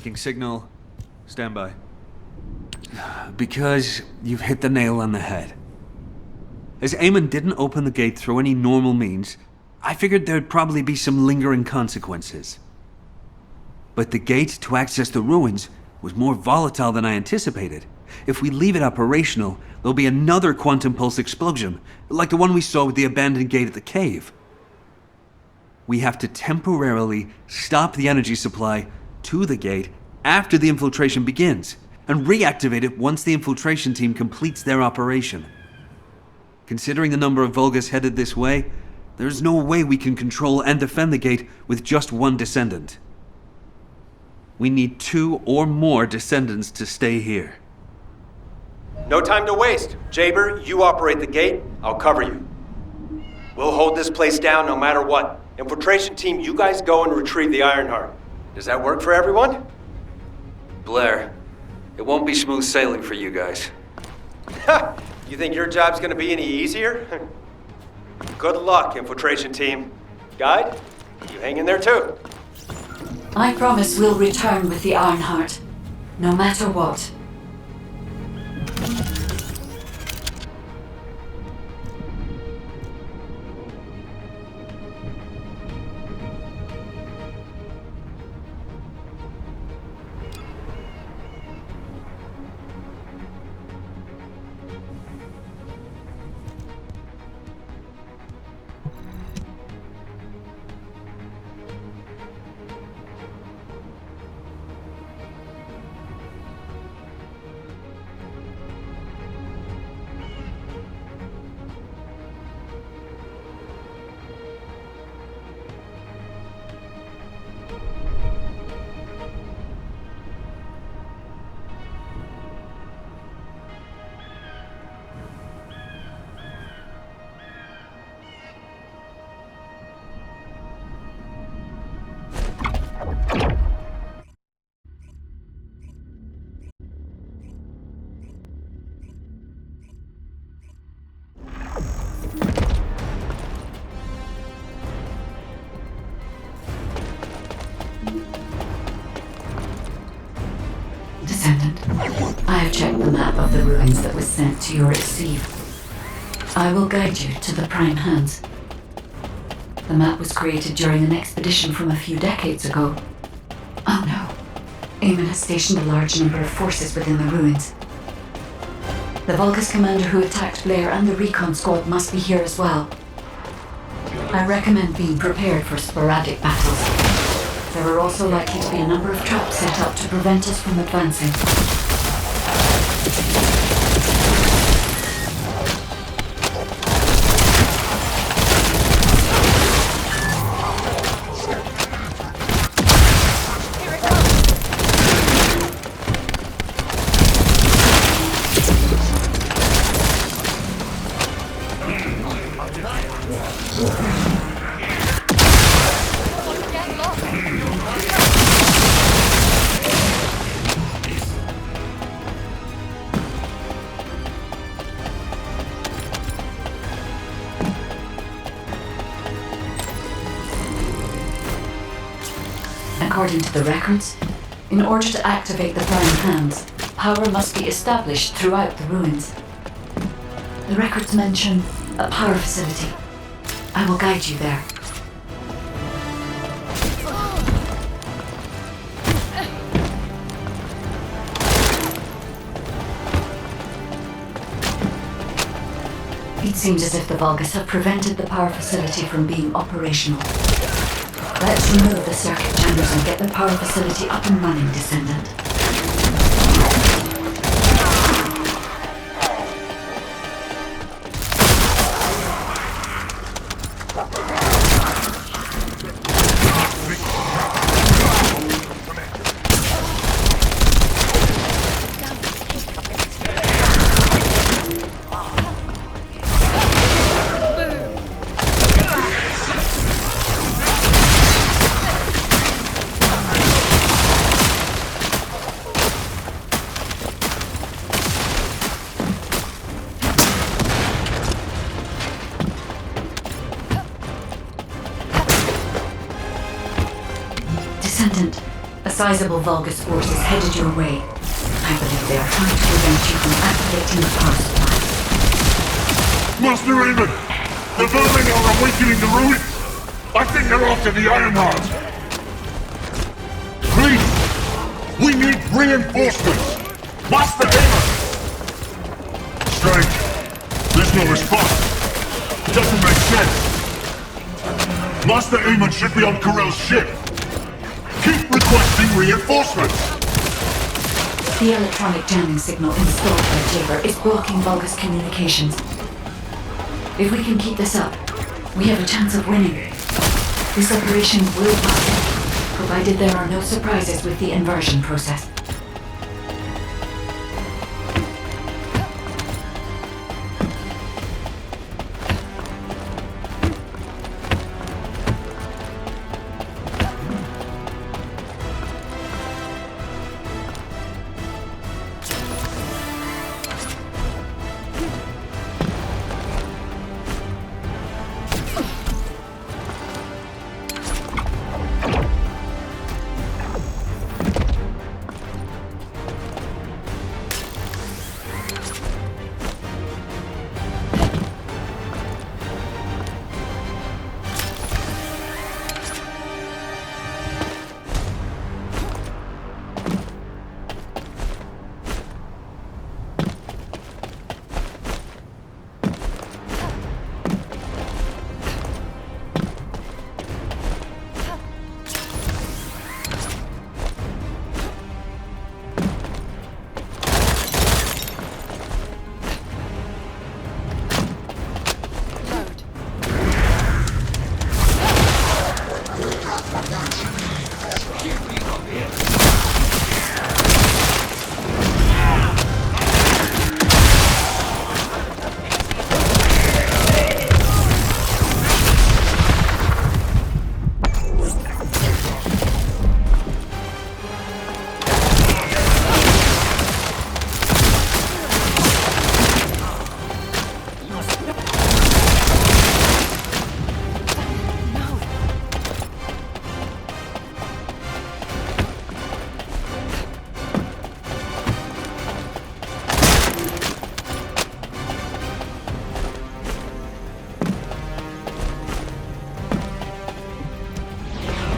Checking signal. Stand by. Because you've hit the nail on the head. As Eamon didn't open the gate through any normal means, I figured there'd probably be some lingering consequences. But the gate to access the ruins was more volatile than I anticipated. If we leave it operational, there'll be another quantum pulse explosion, like the one we saw with the abandoned gate at the cave. We have to temporarily stop the energy supply to the gate after the infiltration begins, and reactivate it once the infiltration team completes their operation. Considering the number of Vulgas headed this way, there's no way we can control and defend the gate with just one Descendant. We need 2 or more Descendants to stay here. No time to waste. Jaber, you operate the gate, I'll cover you. We'll hold this place down no matter what. Infiltration team, you guys go and retrieve the Ironheart. Does that work for everyone? Blair, it won't be smooth sailing for you guys. Ha! You think your job's gonna be any easier? Good luck, infiltration team. Guide, you hang in there too. I promise we'll return with the Ironheart, no matter what. Descendant, I have checked the map of the ruins that was sent to your receive. I will guide you to the Prime Hands. The map was created during an expedition from a few decades ago. Oh no. Eamon has stationed a large number of forces within the ruins. The Vulgus commander who attacked Blair and the recon squad must be here as well. I recommend being prepared for sporadic battles. There are also likely to be a number of traps set up to prevent us from advancing. According to the records, in order to activate the Prime Hands, power must be established throughout the ruins. The records mention a power facility. I will guide you there. It seems as if the Vulgus have prevented the power facility from being operational. Let's remove the circuit chambers and get the power facility up and running, Descendant. sizable Vulgus force is headed your way. I believe they are trying to prevent you from activating the power supply. Master Raven! The vermin are awakening the ruins! I think they're after the Ironheart! Please! We need reinforcements! Master Raven! Strange. There's no response. Doesn't make sense. Master Aemon should be on Corell's ship. Keep requesting reinforcements! The electronic jamming signal installed by Jaber is blocking Vulgus communications. If we can keep this up, we have a chance of winning. This operation will pass, provided there are no surprises with the inversion process.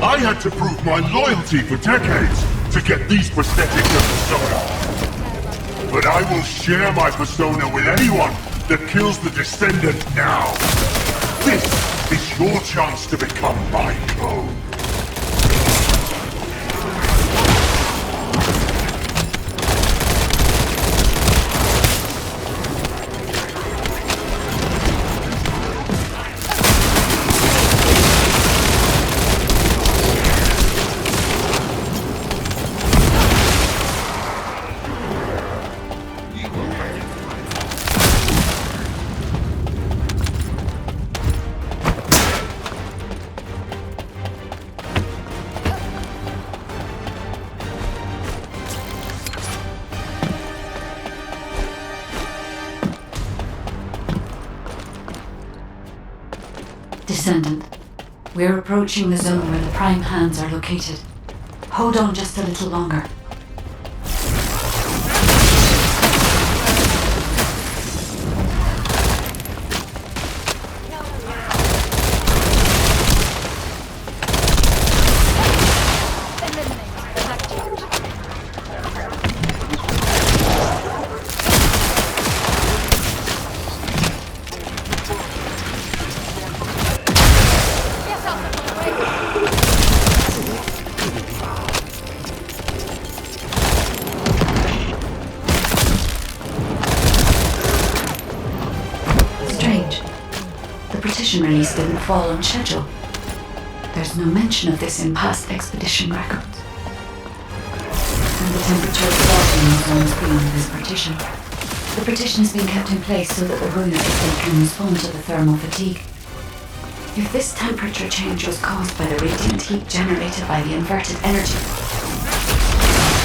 I had to prove my loyalty for decades to get these prosthetics of persona. But I will share my persona with anyone that kills the Descendant now. This is your chance to become my clone. Descendant, we're approaching the zone where the Prime Hands are located. Hold on just a little longer. Release didn't fall on schedule. There's no mention of this in past expedition records. And the temperature of the water in the zone is beyond this partition. The partition has been kept in place so that the Runa system can respond to the thermal fatigue. If this temperature change was caused by the radiant heat generated by the inverted energy,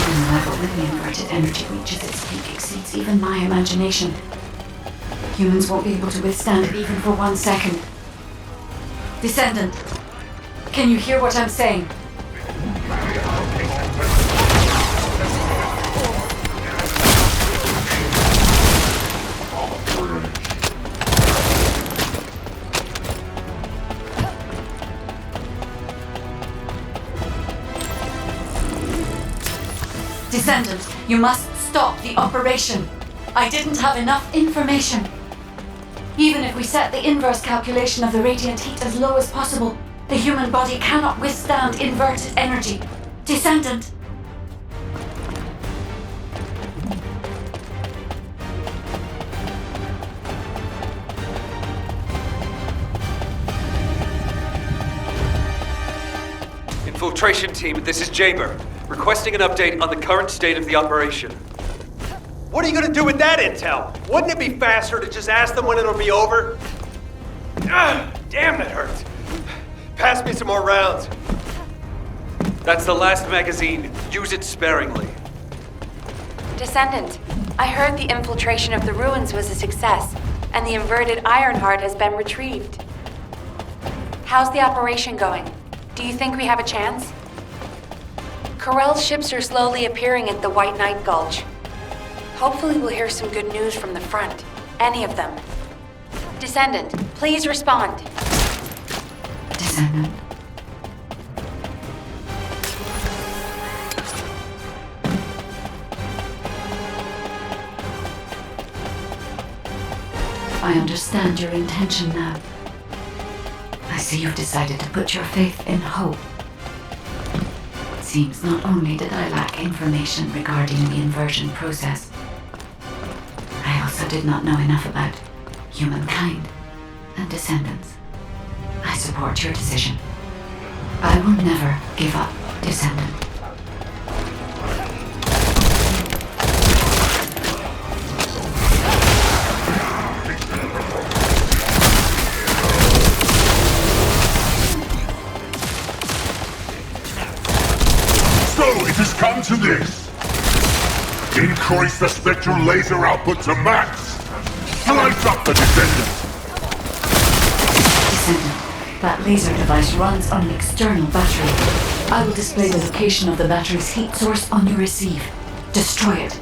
then the level when the inverted energy reaches its peak exceeds even my imagination. Humans won't be able to withstand it even for 1 second. Descendant, can you hear what I'm saying? Descendant, you must stop the operation. I didn't have enough information. Even if we set the inverse calculation of the radiant heat as low as possible, the human body cannot withstand inverted energy. Descendant! Infiltration team, this is Jaber, requesting an update on the current state of the operation. What are you gonna do with that intel? Wouldn't it be faster to just ask them when it'll be over? Damn, that hurts. Pass me some more rounds. That's the last magazine. Use it sparingly. Descendant, I heard the infiltration of the ruins was a success, and the inverted Ironheart has been retrieved. How's the operation going? Do you think we have a chance? Corell's ships are slowly appearing at the White Knight Gulch. Hopefully we'll hear some good news from the front. Any of them. Descendant, please respond. Descendant. I understand your intention now. I see you've decided to put your faith in hope. It seems not only did I lack information regarding the inversion process, I also did not know enough about humankind and descendants. I support your decision. I will never give up, Descendant. It has come to this. Increase the spectral laser output to max. Light up the Descendant. Descendant, that laser device runs on an external battery. I will display the location of the battery's heat source on your receive. Destroy it.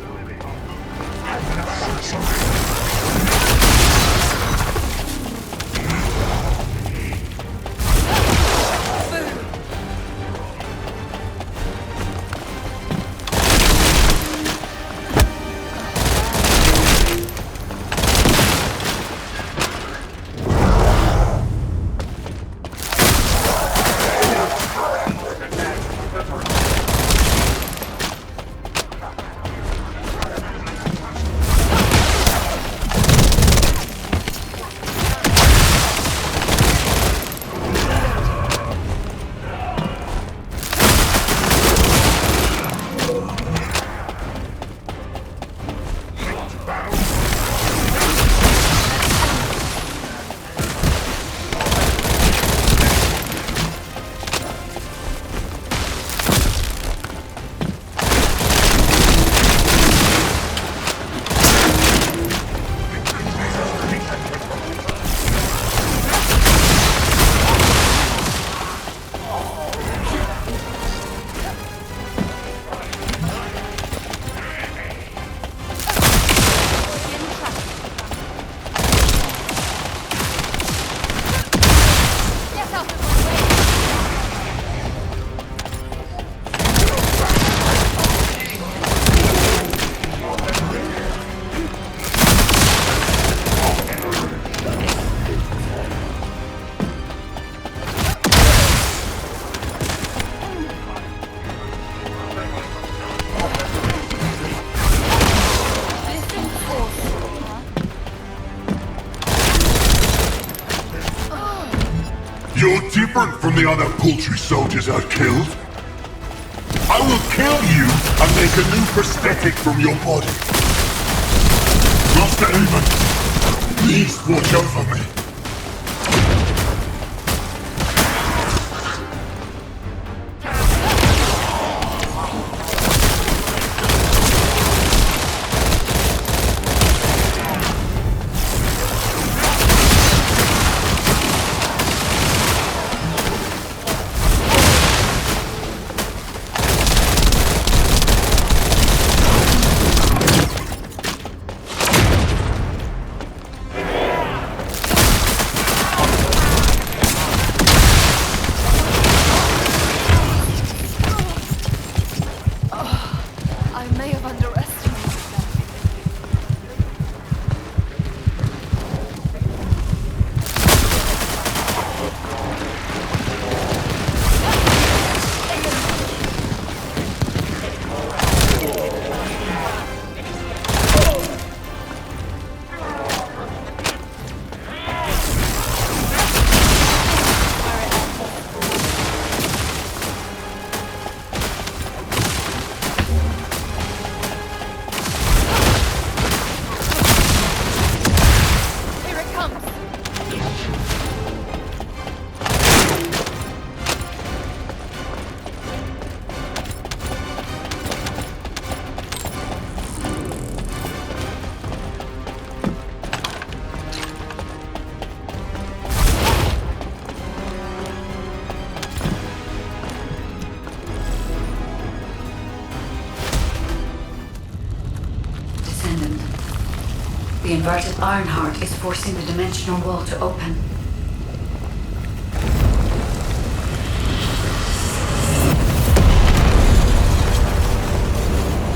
You're different from the other paltry soldiers I killed. I will kill you and make a new prosthetic from your body. Master Aemon, please watch over me. The inverted Ironheart is forcing the dimensional wall to open.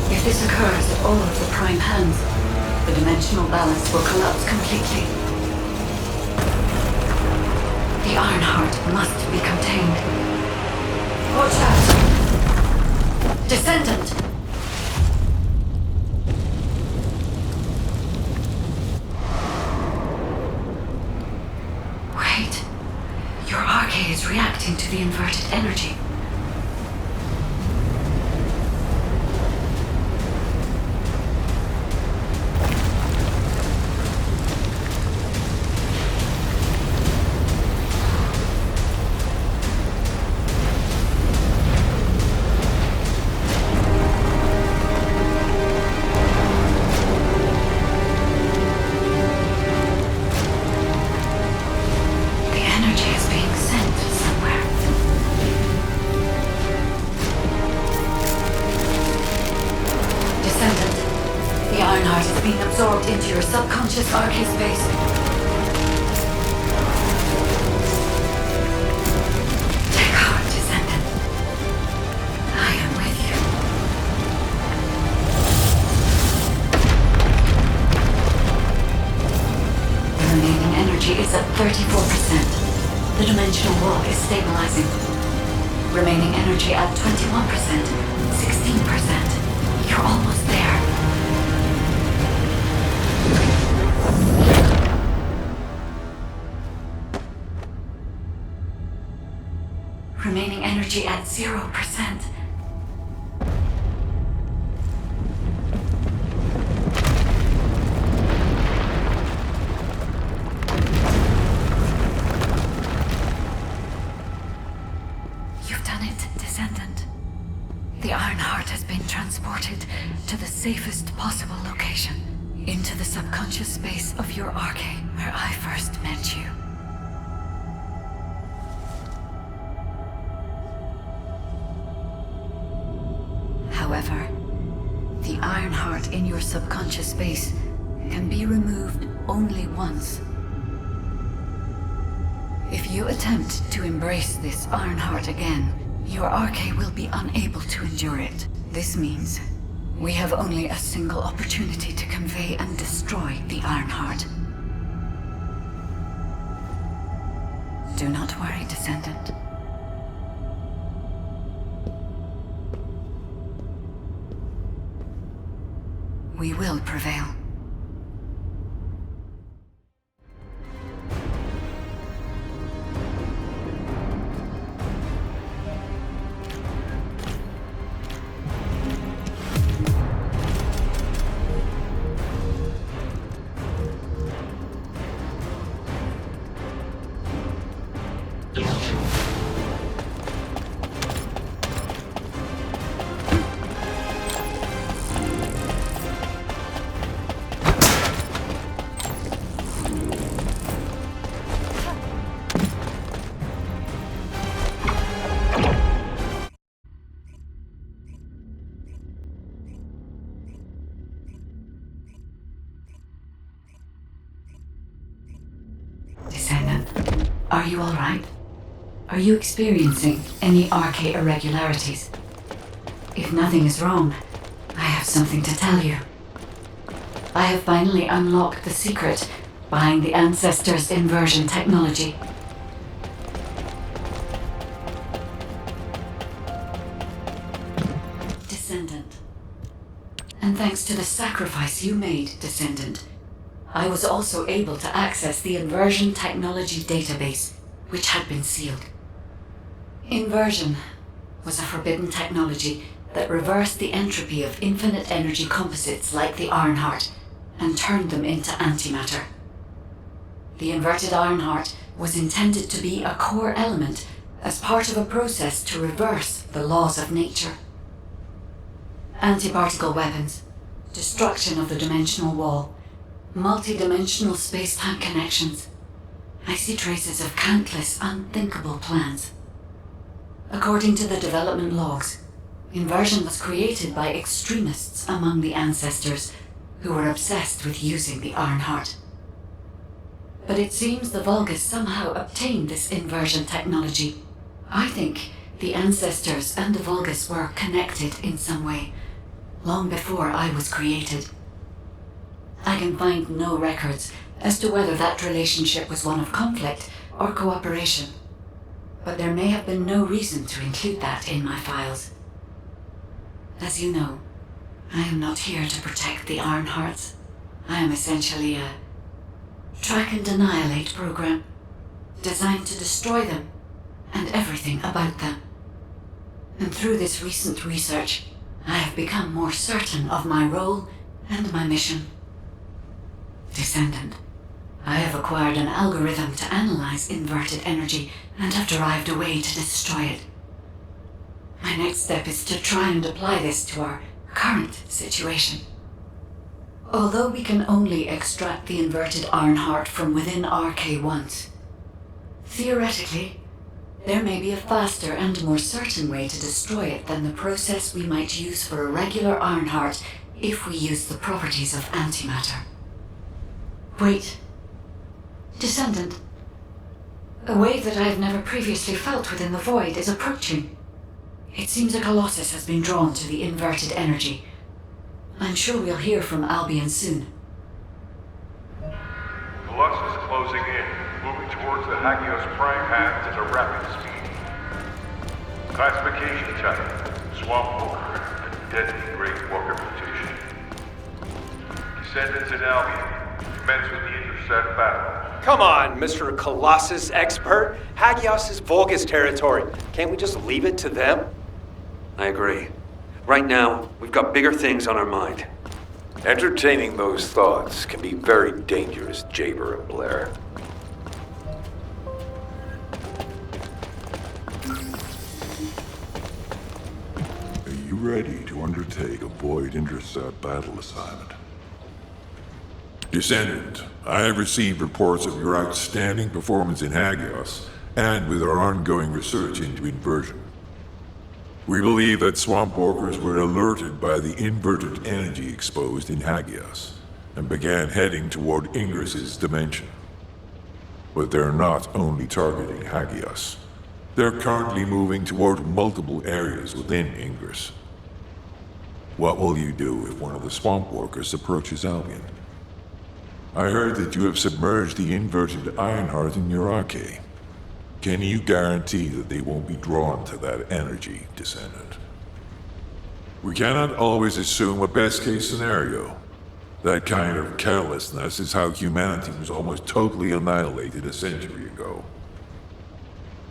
If this occurs at all of the prime hands, the dimensional balance will collapse completely. The Ironheart must be contained. Watch out! Descendant! Wait. Your arcade is reacting to the inverted energy. Absorbed into your subconscious arcade space. Take heart, Descendant. I am with you. The remaining energy is at 34%. The dimensional wall is stabilizing. Remaining energy at 21%, 16%. You're almost there. Remaining energy at 0%. You've done it, Descendant. The Ironheart has been transported to the safest possible location, into the subconscious space of your arcade, where I first met you. However, the Ironheart in your subconscious space can be removed only once. If you attempt to embrace this Ironheart again, your arcade will be unable to endure it. This means we have only a single opportunity to convey and destroy the Ironheart. Do not worry, Descendant. We will prevail. Descendant, are you all right? Are you experiencing any arcade irregularities? If nothing is wrong, I have something to tell you. I have finally unlocked the secret behind the Ancestors' inversion technology. Descendant. And thanks to the sacrifice you made, Descendant, I was also able to access the inversion technology database, which had been sealed. Inversion was a forbidden technology that reversed the entropy of infinite energy composites like the Ironheart and turned them into antimatter. The inverted Ironheart was intended to be a core element as part of a process to reverse the laws of nature. Anti-particle weapons, destruction of the dimensional wall, multi-dimensional space-time connections. I see traces of countless unthinkable plans. According to the development logs, inversion was created by extremists among the Ancestors who were obsessed with using the Ironheart. But it seems the Vulgus somehow obtained this inversion technology. I think the ancestors and the Vulgus were connected in some way, long before I was created. I can find no records as to whether that relationship was one of conflict or cooperation, but there may have been no reason to include that in my files. As you know, I am not here to protect the Ironhearts. I am essentially a track and annihilate program, designed to destroy them and everything about them. And through this recent research, I have become more certain of my role and my mission. Descendant, I have acquired an algorithm to analyze inverted energy and have derived a way to destroy it. My next step is to try and apply this to our current situation. Although we can only extract the inverted Ironheart from within RK once, theoretically, there may be a faster and more certain way to destroy it than the process we might use for a regular Ironheart if we use the properties of antimatter. Wait. Descendant. A wave that I have never previously felt within the void is approaching. It seems a Colossus has been drawn to the inverted energy. I'm sure we'll hear from Albion soon. Colossus closing in, moving towards the Hagios Prime hands at a rapid speed. Classification type, Swamp Walker, and Deadly Great Walker mutation. Descendants in Albion, commence with the intercept battle. Come on, Mr. Colossus expert. Hagios is Vulgus territory. Can't we just leave it to them? I agree. Right now, we've got bigger things on our mind. Entertaining those thoughts can be very dangerous, Jaber and Blair. Are you ready to undertake a Void Intercept battle assignment? Descendant, I have received reports of your outstanding performance in Hagios, and with our ongoing research into inversion. We believe that swamp walkers were alerted by the inverted energy exposed in Hagios, and began heading toward Ingris's dimension. But they're not only targeting Hagios. They're currently moving toward multiple areas within Ingris. What will you do if one of the swamp walkers approaches Albion? I heard that you have submerged the inverted Ironheart in your arcade. Can you guarantee that they won't be drawn to that energy, Descendant? We cannot always assume a best-case scenario. That kind of carelessness is how humanity was almost totally annihilated a century ago.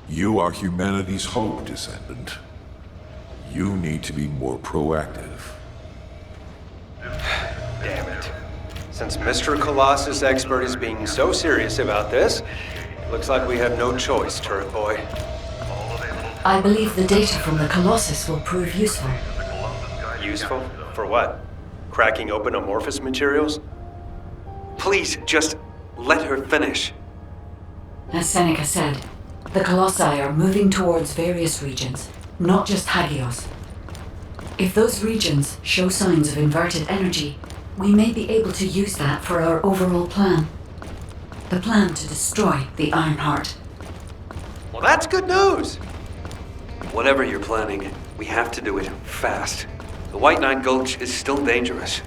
You are humanity's hope, Descendant. You need to be more proactive. Damn it. Since Mr. Colossus expert is being so serious about this, looks like we have no choice, Turret Boy. I believe the data from the Colossus will prove useful. Useful? For what? Cracking open amorphous materials? Please, just let her finish. As Seneca said, the Colossi are moving towards various regions, not just Hagios. If those regions show signs of inverted energy, we may be able to use that for our overall plan. The plan to destroy the Ironheart. Well, that's good news! Whatever you're planning, we have to do it fast. The White Knight Gulch is still dangerous.